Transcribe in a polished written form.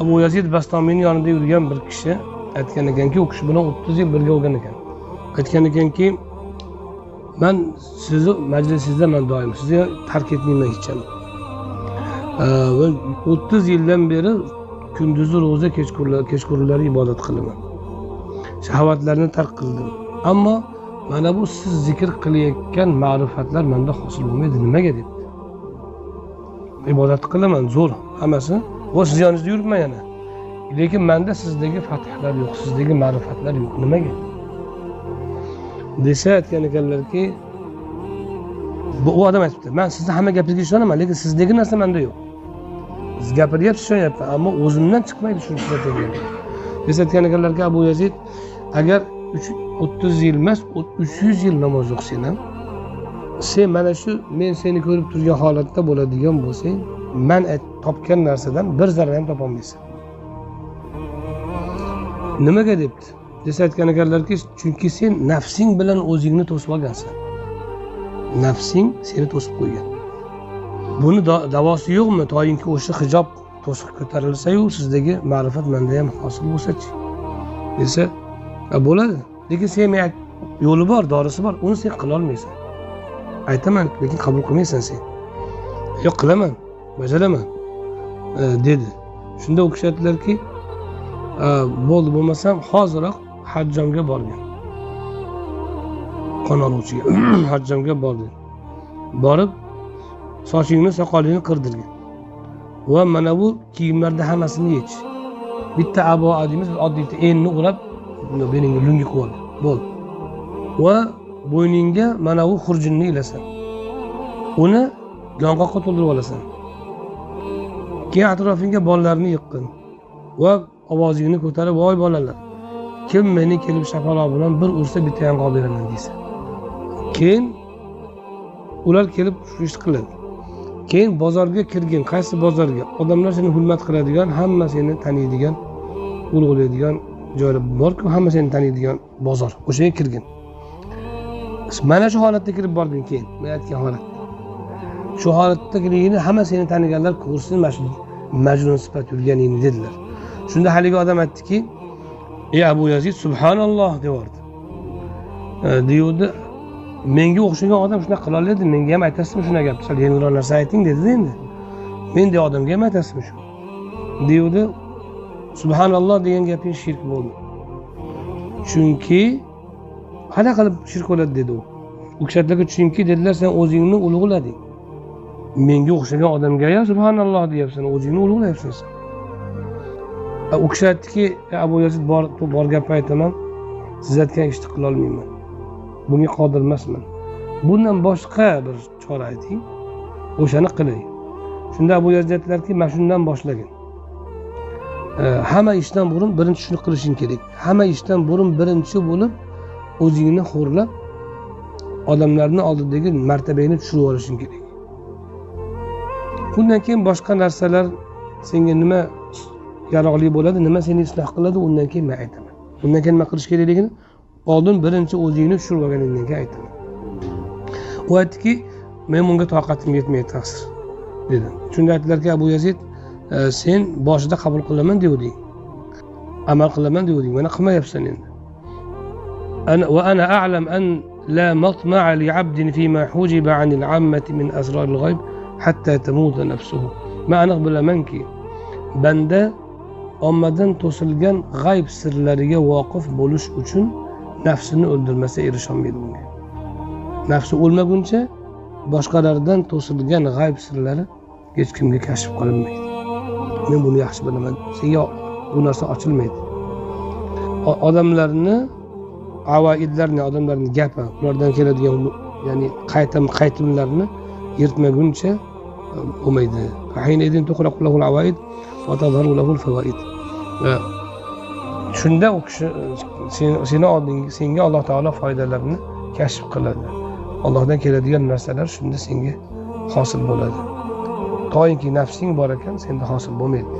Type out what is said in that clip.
Abu Yazid Bastomiyning yonida yurgan bir kishi aytgan ekanki, u kishi bilan 30 yil birga bo'lgan ekan. Aytgan ekanki, men sizni majlisingizda men doim sizni tark etmayman hech ham. Va 30 yildan beri kunduzi ro'za, kechqurunlari ibodat qilaman. Shahovatlarni tark qildim. Ammo mana bu siz zikr qilayotgan ma'rifatlar menda hosil bo'lmaydi. Nimaga debdi? Ibodat qilaman, zo'r hammasi. Va siz yoningizda yuribman yana. Lekin menda sizdagi fathlar yo'q, sizdagi ma'rifatlar yo'q. Nimaga? Desa aytgan ekanlarki, bu odam aytibdi, men sizni hamma gapingizga ishonaman, lekin sizdagi narsa menda yo'q. Siz gapiryapsiz, ishonyapman, ammo o'zimdan chiqmaydi shuni sizlarga. Desa aytgan ekanlarki, Abu Yazid, agar 30 yil emas, 300 yil namoz o'qisang ham, sen mana shu men seni ko'rib turgan holatda bo'ladigan bo'lsang, men topgan narsadan bir zarra ham topolmaysan. Nimaga debdi? Desa aytgan ekanlarki, chunki sen nafsing bilan o'zingni to'sib olgansan. Nafsing seni to'sib qo'ygan. Buni davosi yo'qmi? Toyinki o'sha hijob to'siq ko'tarilsa-yu, sizdagi ma'rifat menda ham hosil bo'lsa-chi? Desa, bo'ladi. Lekin sen yo'li bor, dorisi bor, uni sen qila olmaysan. Aytaman, lekin qabul qilmaysan sen. Yo'q, qilaman, bajaraman dedi. Shunda u kishi aytdilarki, bo'ldi, bo'lmasam hoziroq hajjomga borgan. Qon oluvchiga hajjomga bordi. Borib sochingni, soqolingni qirdirgan. Va mana bu kiyimlarda hammasini yech. Bitta abo deymiz, oddiy enni o'rab, belingga lungi qo'yib ol. Bo'ldi. Va bo'yningga mana bu xurjinni ilasan. Uni yong'oqqa to'ldirib olasan. Keyin atrofingga bollarni yiqqin. Va ovozingni ko'tarib, voy bolalar, kim meni kelib shapaloq bilan bir ursa bitta yong'oq beraman deysan. Keyin ular kelib shu ishni qiladi. Keyin bozorga kirgin, qaysi bozorga? Odamlar seni hurmat qiladigan, hamma seni taniydigan, ulug'laydigan joylar bor-ku, hamma seni taniydigan bozor. O'shaga kirgin. Mana shu holatda kirib bording keyin, men aytgan holat. Shu holatda kirganingda hamma seni taniganlar ko'rsin, majnun sifat yurganingni dedilar. Shunda haligi odam aytdiki, "Ey Abu Yazid, subhanalloh" deyordi. Deydi, menga o'xshagan odam shuna qila oladi, menga ham aytasizmi shuna gapni? Sal yengilroq narsa ayting dedi endi. Mendek odamga ham aytasizmi shu? Deydi, subhanalloh degan gaping shirk bo'ldi. Chunki qana qilib shirk bo'ladi dedi u. U kishilarga chunki dedilar, sen o'zingni ulug'lading. Menga o'xshagan odamga ya subhanalloh deyapsan, o'zingni ulug'layapsan sen. U kishi aytdiki, Abu Yazid bor gapni aytaman, siz aytgan ishni qila olmayman. Bunga qodir emasman. Bundan boshqa bir chora ayting, o'shani qilay. Shunda Abu Yazid aytdilarki, mana shundan boshlagin. Hamma ishdan burun birinchi shuni qilishing kerak. Hamma ishdan burun birinchi bo'lib o'zingni xo'rlab, odamlarning oldidagi martabangni tushirib olishing kerak. Bundan keyin boshqa narsalar senga nima yaroqli bo'ladi, nima seni isloh qiladi, undan keyin men aytaman. Undan keyin nima qilish kerakligini oldin birinchi o'zingni tushirib olganingdan keyin aytaman. U aytdiki, men bunga toqatim yetmaydi taqsir dedi. Shunda aytdilarki, Abu Yazid, sen boshida qabul qilaman devding. Amal qilaman devding. Mana qilmayapsan endi. Ana a'lam an la matma'a li 'abdin fima hujiba 'anil 'ammati min asraril g'ayb hatta tamuta nafsuhu. Men aniq bilamanki, banda ommadan to'silgan g'ayb sirlariga voqif bo'lish uchun nafsini o'ldirmasa erisholmaydi bunga. Nafsi o'lmaguncha boshqalardan to'silgan g'ayb sirlari hech kimga kashf qilinmaydi. Men buni yaxshi bilaman. Senga bu narsa ochilmaydi. Odamlarni avaidlarni, odamlarning gapi, ulardan keladigan, ya'ni qaytimlarni yirtmaguncha bo'lmaydi. Hayna edin tuqraqu lahul avaid va tadharu lahul fawaid. Shunda u kishi senga Alloh taolo foydalarini kashf qiladi. Allohdan keladigan narsalar shunda senga hosil bo'ladi. To'yinki nafsing bor ekan, senda hosil bo'lmaydi.